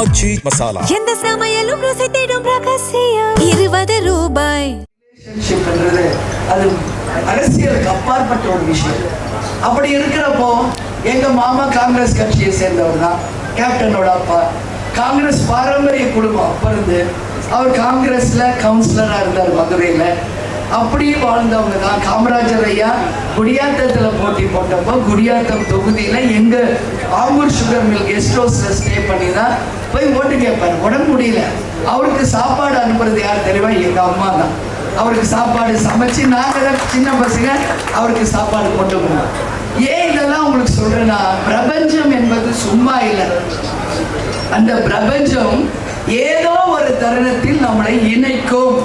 ஆச்சி மசாலா. எந்த சமையலும் ருசி தேடும் ரகசியம் 20 ரூபாய். ரிலேஷன்ஷிப்ன்றது அது அரசியலுக்கு அப்பாற்பட்ட ஒரு விஷயம். அப்படி இருக்கிறப்போ எங்க மாமா காங்கிரஸ் கட்சியை சேர்ந்தவர் தான், கேப்டனோட அப்பா. காங்கிரஸ் பாரம்பரிய குடும்பம். அப்ப இருந்து அவர் காங்கிரஸ்ல கவுன்சிலரா இருந்தார் மதுரையில. அப்படி வாழ்ந்தவங்க தான். காமராஜர் ஐயா குடியாத்தத்தில் போட்டி போட்டப்போ குடியாத்தம் தொகுதியில எங்க ஆம்பூர் சுகர் மில் கெஸ்ட் ஹவுஸ்ல ஸ்டே பண்ணி தான் போய் ஓட்டு கேட்பாரு. உடம்பு முடியல. அவருக்கு சாப்பாடு அனுப்புறது யார் தெரியுமா? எங்க அம்மா தான். அவருக்கு சாப்பாடு சமைச்சு நாங்கள் சின்ன பசங்க அவருக்கு சாப்பாடு கொண்டு போனோம். ஏன் இதெல்லாம் உங்களுக்கு சொல்றேன்னா, பிரபஞ்சம் என்பது சும்மா இல்லை. அந்த பிரபஞ்சம் ஏதோ ஒரு தருணத்தில் நம்மளை இணைக்கும்.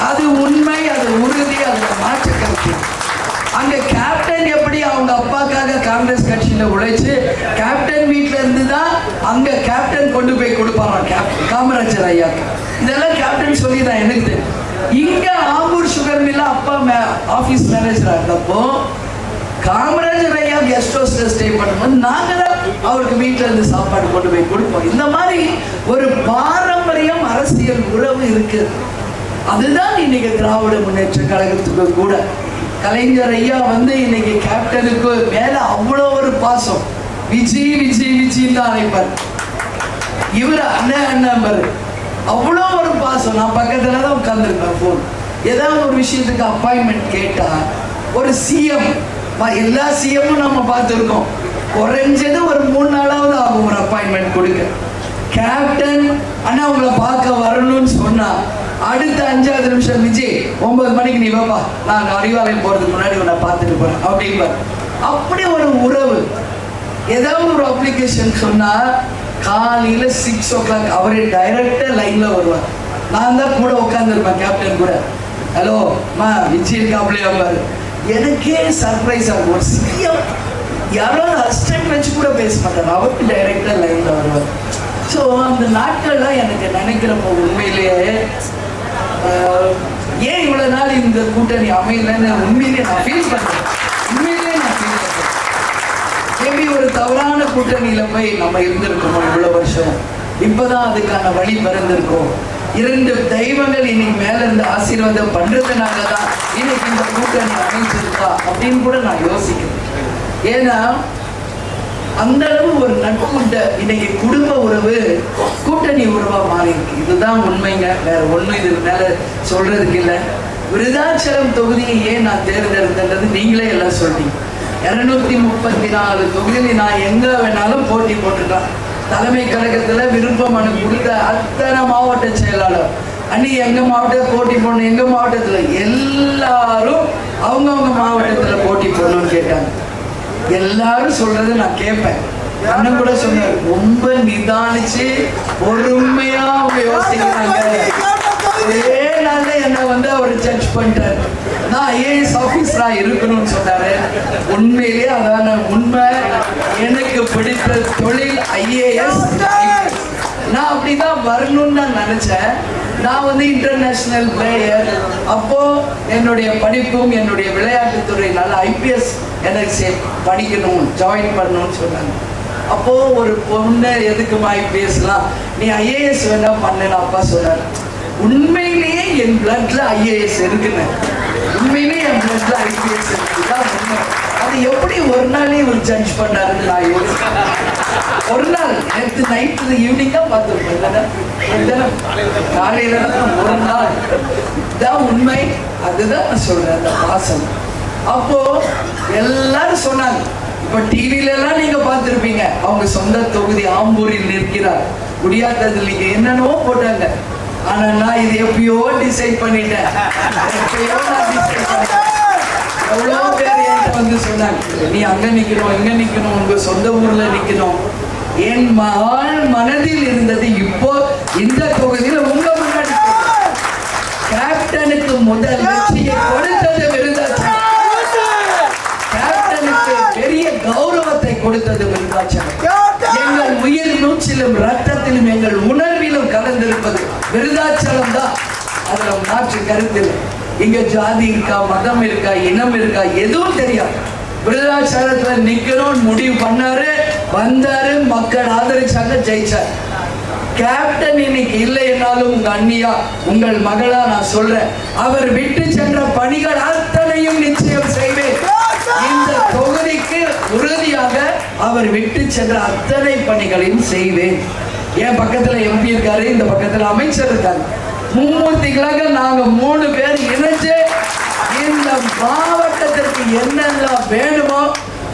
அது உண்மை, அது உறுதி, அது மாற்று கருத்து. அங்க கேப்டன் எப்படி அவங்க அப்பாக்காக காங்கிரஸ் கட்சியில உழைச்சு கேப்டன் வீட்டுல இருந்து தான் அங்க கேப்டன் கொண்டு போய் கொடுப்பாங்க காமராஜர் ஐயா. இதெல்லாம் கேப்டன் சொல்லி தான் எனக்கு தெரியும். இங்க ஆம்பூர் சுகர் மில்ல அப்பா ஆபீஸ் மேனேஜரா இருந்தப்போ காமராஜர் ஐயா கெஸ்ட் ஹவுஸ்ல ஸ்டே பண்ணும்போது நாங்க தான் அவருக்கு வீட்டுல இருந்து சாப்பாடு கொண்டு போய் கொடுப்போம். இந்த மாதிரி ஒரு பாரம்பரியம் அரசியல் உறவு இருக்கு. அதுதான் இன்னைக்கு திராவிட முன்னேற்ற கழகத்துக்கு கூட கலைஞர் ஐயா இன்னைக்கு கேப்டனுக்கு மேல அவ்வளோ ஒரு பாசம். விஜய் விஜய் விஜய் தான் அழைப்பார். இவர் அண்ணன் அண்ணன் பாரு, அவ்வளோ ஒரு பாசம். நான் பக்கத்துல தான் உட்கார்ந்துருப்பேன். போன் ஏதாவது ஒரு விஷயத்துக்கு அப்பாயின்மெண்ட் கேட்டா ஒரு சிஎம், எல்லா சிஎம்மும் நம்ம பார்த்துருக்கோம், குறைஞ்சது ஒரு 3 நாளாவது ஆகும் ஒரு அப்பாயின்மெண்ட் கொடுக்க. கேப்டன் அண்ணா உங்களை பார்க்க வரணும்னு சொன்னா அடுத்த 5வது நிமிஷம் விஜய் 9 மணிக்கு நீ வாப்பா, நான் அறிவாலயம் போறதுக்கு முன்னாடி உன்னை பார்த்துட்டு போறேன் அப்படின்பார். அப்படி ஒரு உறவு. ஏதாவது ஒரு அப்ளிகேஷன் சொன்னா காலையில 6 o'clock அவரே டைரக்டா லைன்ல வருவார். நான் தான் கூட உட்காந்துருப்பேன் கேப்டன் கூட. ஹலோ மா விஜய் இருக்காப்லையா பாரு. எனக்கே சர்ப்ரைஸ் ஆகும். ஒரு சிஎம் யாராவது அசிஸ்டன்ட் வச்சு கூட பேச மாட்டார், அவருக்கு டைரக்டா லைன்ல வருவார். ஸோ அந்த நாட்கள்லாம் எனக்கு நினைக்கிறப்போ உண்மையிலேயே ஏன் இவ்வளவு நாள் இந்த கூட்டணி அமையலன்னு உண்மையிலேயே நான் ஃபீல் பண்றேன். உண்மையிலேயே நான் ஃபீல் பண்றேன். மேபி ஒரு தவறான கூட்டணியில போய் நம்ம இருந்திருக்கோம் இவ்வளவு வருஷம். இப்பதான் அதுக்கான வழி பிறந்திருக்கோம். 2 தெய்வங்கள் இன்னைக்கு மேல இருந்து ஆசீர்வாதம் பண்றதுனாலதான் இன்னைக்கு இந்த கூட்டணி அமைஞ்சிருக்கா அப்படின்னு கூட நான் யோசிக்கிறேன். ஏன்னா அந்த அளவு ஒரு நட்புண்ட இன்னைக்கு குடும்ப உறவு கூட்டணி உறவா மாறி இருக்கு. இதுதான் உண்மைங்க, வேற ஒண்ணும் இதுக்கு மேல சொல்றதுக்கு இல்லை. விருதாச்சலம் தொகுதியை ஏன் நான் தேர்ந்தெடுத்தது நீங்களே எல்லாம் சொல்றீங்க. 234 தொகுதியில் நான் எங்க வேணாலும் போட்டி போட்டுட்டான். தலைமை கழகத்துல விருப்ப மனு கொடுத்த அத்தனை மாவட்ட செயலாளர் அன்னைக்கு எங்க மாவட்டத்தில் போட்டி போடணும், எங்க மாவட்டத்துல எல்லாரும் அவங்கவுங்க மாவட்டத்துல போட்டி போடணும்னு கேட்டாங்க. எல்லாரும் சொல்றதை நான் கேட்பேன். அண்ணன் கூட சொன்னார், ரொம்ப நிதானிச்சு பொறுமையா அவங்க யோசிக்கிறாங்க. ஒரே நாள்ல என்ன அவர் ஜட்ஜ் பண்ணிட்டாரு. நான் ஐஏஎஸ் ஆபீசரா இருக்கணும்னு சொன்னாரு. உண்மையிலேயே அதான உண்மை. எனக்கு பிடித்த தொழில் ஐஏஎஸ். நான் அப்படிதான் வரணும்னு நான் நினைச்சேன். நான் இன்டர்நேஷனல் பிளேயர். அப்போ என்னுடைய படிப்பும் என்னுடைய விளையாட்டுத்துறையினால ஐபிஎஸ் எனக்கு படிக்கணும், ஜாயின் பண்ணணும்னு சொன்னாங்க. அப்போ ஒரு பொண்ணு எதுக்குமா ஐபிஎஸ்லாம், நீ ஐஏஎஸ் வேணா பண்ணுன்னு அப்பா சொன்னார். உண்மையிலேயே என் பிளட்ல ஐஏஎஸ் இருக்குன்னு, உண்மையிலேயே என் பிளட்ல ஐபிஎஸ் இருக்குதான் உண்மை. அது எப்படி ஒரு நாளே ஒரு ஜட்ஜ் பண்ணாருன்னு நான் யோசிக்கிறேன். ஒரு நாள் நேற்று நைட்டு ஈவினிங்கா பார்த்துருப்பேன், காலையில ஒரு நாள் தான் உண்மை. அதுதான் நான் சொல்றேன், அந்த பாசம். அப்போ எல்லாரும் சொன்னாங்க, இப்ப டிவில எல்லாம் நீங்க பார்த்திருப்பீங்க, அவங்க சொந்த தொகுதி ஆம்பூரில் நிற்கிறார், குடியாத்தத்தில் நீங்க என்னென்னவோ போட்டாங்க. ஆனா நான் இது எப்பயோ டிசைட் பண்ணிட்டேன். எவ்வளோ பேர் என்கிட்ட சொன்னாங்க, நீ அங்க நிக்கணும், இங்க நிக்கணும், உங்க சொந்த ஊர்ல நிக்கணும். என் மனதில் இருந்தது இப்போ இந்த தொகுதியில் உங்க முன்னாடி. கேப்டனுக்கு முதல் வெற்றியை கொடுத்தது விருதாச்சலம். கேப்டனுக்கு பெரிய கௌரவத்தை கொடுத்தது விருதாச்சலம். எங்கள் உயிர் மூச்சிலும் ரத்தத்திலும் எங்கள் உணர்விலும் கலந்திருப்பது விருதாச்சலம் தான். அதுல மாற்று கருத்தில் இங்க ஜாதி இருக்கா, மதம் இருக்கா, இனம் இருக்கா, எதுவும் தெரியாது. விருதாச்சலத்துல நிக்கணும்னு முடிவு பண்ணாரு, வந்தாரு, மக்கள் ஆதரிச்சாங்க, ஜெயிச்சார். கேப்டன் இன்னைக்கு இல்லை என்னாலும் உங்க அண்ணியா உங்கள் மகளா நான் சொல்றேன், அவர் விட்டு சென்ற பணிகள் அத்தனையும் நிச்சயம் செய்வேன். இந்த தொகுதிக்கு உறுதியாக அவர் விட்டு சென்ற அத்தனை பணிகளையும் செய்வேன். என் பக்கத்துல எம்பி இருக்காரு, இந்த பக்கத்துல அமைச்சர் இருக்காரு. மும்மூர்த்திகளாக நாங்க 3 பேர் இணைஞ்சு இந்த மாவட்டத்திற்கு என்னெல்லாம் வேணுமோ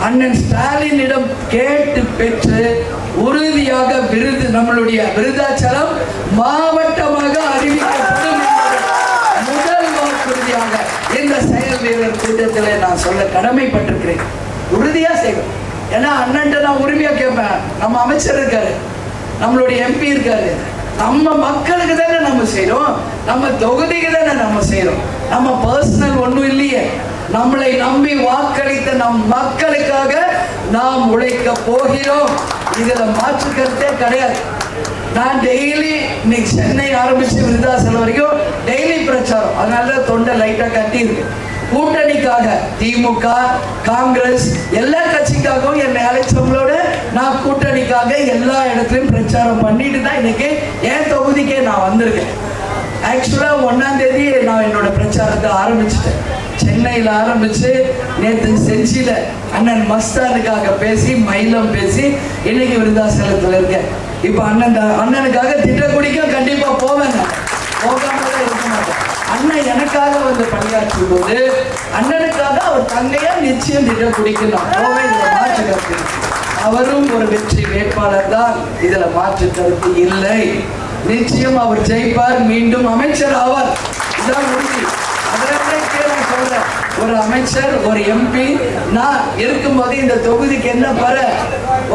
அண்ணன் ஸ்டாலினிடம் கேட்டு பெற்று உறுதியாக விருது நம்மளுடைய விருதாச்சலம் மாவட்டமாக அறிவிக்கப்படும் முதல் வாக்குறுதியாக இந்த செயல் வீரர் கூட்டத்தில் நான் சொல்ல கடமைப்பட்டிருக்கிறேன். உறுதியா செய்வேன். ஏன்னா அண்ணன்ட்ட நான் உரிமையா கேட்பேன். நம்ம அமைச்சர் இருக்காரு, நம்மளுடைய எம்பி இருக்காரு, நம்ம மக்களுக்கு தானே நம்ம செய்யறோம், நம்ம தொகுதிக்கு தானே நம்ம செய்யறோம். நம்ம பர்சனல் ஒண்ணும் இல்லையே. நம்மளை நம்பி வாக்களித்த நம் மக்களுக்காக நாம் உழைக்க போகிறோம். இதுல மாற்று கருத்தே கிடையாது. நான் டெய்லி இன்னைக்கு சென்னை ஆரம்பிச்சு விருதாசலம் வரைக்கும் டெய்லி பிரச்சாரம். அதனால தொண்டை லைட்டா கட்டி இருக்கு. கூட்டணிக்காக திமுக, காங்கிரஸ் எல்லா கட்சிக்காகவும் என்னை அழைச்சவங்களோட நான் கூட்டணிக்காக எல்லா இடத்துலையும் பிரச்சாரம் பண்ணிட்டு தான் இன்னைக்கு என் தொகுதிக்கே நான் வந்திருக்கேன். ஆக்சுவலா 1ஆம் தேதி நான் என்னோட பிரச்சாரத்தை ஆரம்பிச்சுட்டேன். சென்னையில் ஆரம்பிச்சு நேற்று செஞ்சியில அண்ணன் மஸ்தானுக்காக பேசி மயிலம் பேசி இன்னைக்கு விருதாசலத்தில் இருக்கேன். இப்ப அண்ணனுக்காக திட்டக்குடிக்க கண்டிப்பா போவேன். போகாம இருக்க மாட்டேன். அண்ணன் எனக்காக வந்து பணியாற்றும் போது அண்ணனுக்காக அவர் தங்கையா நிச்சயம் திட்டக்குடிக்கலாம் போவேன். இதுல மாற்று கருத்து. அவரும் ஒரு வெற்றி வேட்பாளர் தான், இதுல மாற்று கருத்து இல்லை. நிச்சயம் அவர் ஜெயிப்பார், மீண்டும் அமைச்சர் ஆவார். இதான் உறுதி. நான் சொல்றேன், ஒரு அமைச்சர் ஒரு எம்பி நான் இருக்கும்போது இந்த தொகுதிக்கு என்ன பெற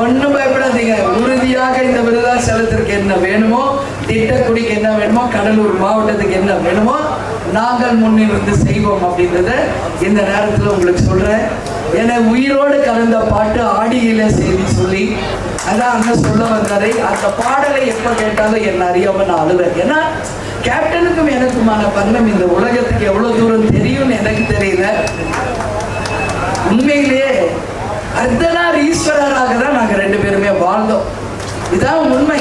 ஒன்னும் பயப்படாதீங்க. உறுதியாக இந்த விருதாச்சலத்திற்கு என்ன வேணுமோ, திட்டக்குடிக்கு என்ன வேணுமோ, கடலூர் மாவட்டத்துக்கு என்ன வேணுமோ நாங்கள் முன்னிருந்து செய்வோம் அப்படின்றத இந்த நேரத்தில் உங்களுக்கு சொல்றேன். என உயிரோடு கலந்த பாட்டு ஆடியில செய்தி சொல்லி அதான் அண்ணன் சொல்ல வந்தாரை. அந்த பாடலை எப்ப கேட்டாலும் என்ன அறியாம நான் அழுவேன். ஏன்னா கேப்டனுக்கும் எனக்குமான பந்தம் இந்த உலகத்துக்கு எவ்வளவு தூரம் தெரியும்னு எனக்கு தெரியல. உண்மையிலேயே அர்த்தனார் ஈஸ்வரராக தான் நாங்க 2 பேருமே வாழ்ந்தோம். இதான் உண்மை.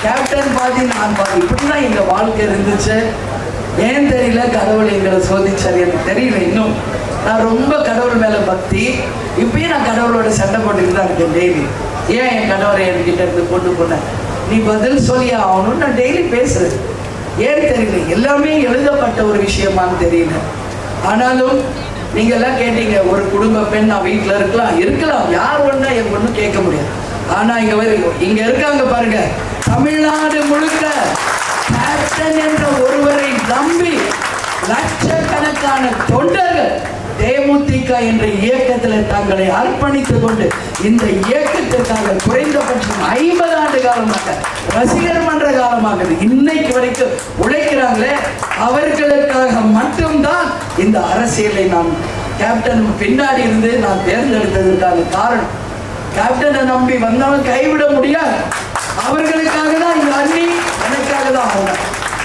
கேப்டன் பாதி நான் பாதி, இப்படிதான் எங்க வாழ்க்கை இருந்துச்சு. ஏன் தெரியல, கடவுள் எங்களை சோதிச்சார் எனக்கு தெரியல. இன்னும் நான் ரொம்ப கடவுள் மேல பக்தி. இப்பயும் நான் கடவுளோட சண்டை போட்டுட்டு தான் இருக்கேன் டெய்லி. ஏன் என் கணவரை என்கிட்ட இருந்து கொண்டு போன, நீ பதில் சொல்லி ஆகணும்னு நான் டெய்லி பேசுறேன். ஏன் தெரியல, எல்லாமே எழுதப்பட்ட ஒரு விஷயமான்னு தெரியல. ஆனாலும் நீங்க எல்லாம் கேட்டீங்க, ஒரு குடும்ப பெண் நான் வீட்டுல இருக்கலாம் யார் ஒண்ணா என் ஒண்ணும் கேட்க முடியாது. ஆனா இங்க இருக்காங்க பாருங்க, தமிழ்நாடு முழுக்க கேப்டன் என்ற ஒருவரை நம்பி லட்சக்கணக்கான தொண்டர்கள் தேமுதிக என்ற இயக்கத்தில் தங்களை அர்ப்பணித்துக் கொண்டு இந்த இயக்கத்திற்காக குறைந்தபட்சம் 50 ஆண்டு காலமாக ரசிகர் மன்ற காலமாக இன்னைக்கு வரைக்கும் உழைக்கிறாங்களே, அவர்களுக்காக மட்டும்தான் இந்த அரசியலை நாம் கேப்டன் பின்னாடி இருந்து நான் தேர்ந்தெடுத்ததற்கான காரணம். கேப்டனை நம்பி வந்தவன் கைவிட முடியாது. அவர்களுக்காக தான் இந்த அண்ணி எனக்காக தான் அவங்க.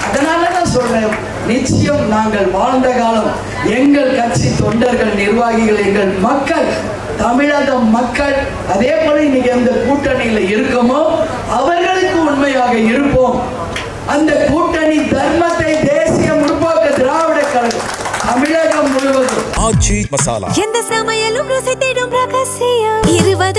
அதனாலதான் சொல்றேன், நிச்சயம் நாங்கள் வாழ்ந்த காலம் எங்கள் கட்சி தொண்டர்கள், நிர்வாகிகள், எங்கள் மக்கள், தமிழக மக்கள் அதே போல இன்னைக்கு எந்த கூட்டணியில இருக்கமோ அவர்களுக்கு உண்மையாக இருப்போம். அந்த கூட்டணி தர்மத்தை தேசிய முற்போக்கு திராவிட கழகம் தமிழகம் முழுவதும் ஆச்சி மசாலா எந்த சமையலும் ருசி தேடும் ரகசியம் 20 ரூபாய்